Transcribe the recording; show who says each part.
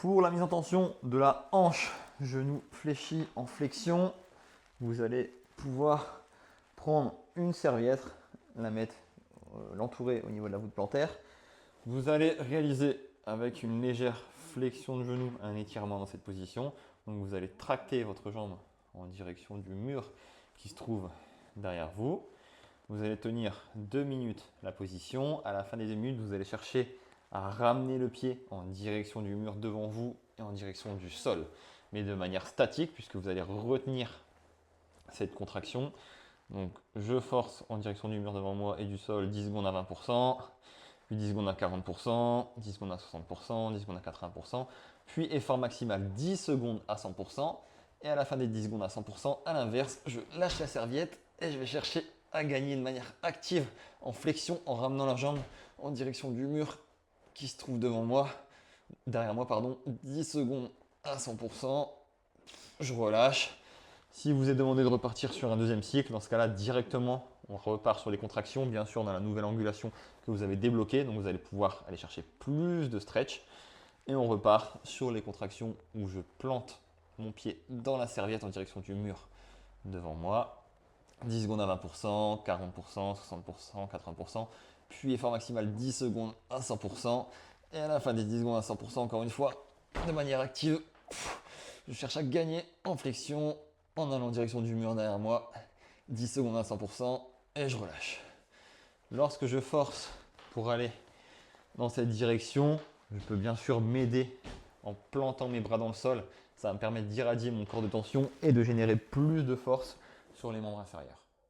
Speaker 1: Pour la mise en tension de la hanche, genou fléchi en flexion, vous allez pouvoir prendre une serviette, la mettre, l'entourer au niveau de la voûte plantaire. Vous allez réaliser avec une légère flexion de genou un étirement dans cette position. Donc vous allez tracter votre jambe en direction du mur qui se trouve derrière vous. Vous allez tenir 2 minutes la position. À la fin des 2 minutes, vous allez chercher à ramener le pied en direction du mur devant vous et en direction du sol, mais de manière statique puisque vous allez retenir cette contraction. Donc je force en direction du mur devant moi et du sol 10 secondes à 20%, puis 10 secondes à 40%, 10 secondes à 60%, 10 secondes à 80%, puis effort maximal 10 secondes à 100%, et à la fin des 10 secondes à 100%, à l'inverse, je lâche la serviette et je vais chercher à gagner de manière active en flexion en ramenant la jambe en direction du mur qui se trouve devant moi, derrière moi, pardon, 10 secondes à 100%, je relâche. Si vous est demandé de repartir sur un deuxième cycle, dans ce cas-là, directement, on repart sur les contractions, bien sûr, dans la nouvelle angulation que vous avez débloquée. Donc, vous allez pouvoir aller chercher plus de stretch. Et on repart sur les contractions où je plante mon pied dans la serviette en direction du mur devant moi. 10 secondes à 20%, 40%, 60%, 80%. Puis effort maximal 10 secondes à 100%. Et à la fin des 10 secondes à 100%, encore une fois, de manière active, je cherche à gagner en flexion en allant en direction du mur derrière moi. 10 secondes à 100% et je relâche. Lorsque je force pour aller dans cette direction, je peux bien sûr m'aider en plantant mes bras dans le sol. Ça va me permettre d'irradier mon corps de tension et de générer plus de force sur les membres inférieurs.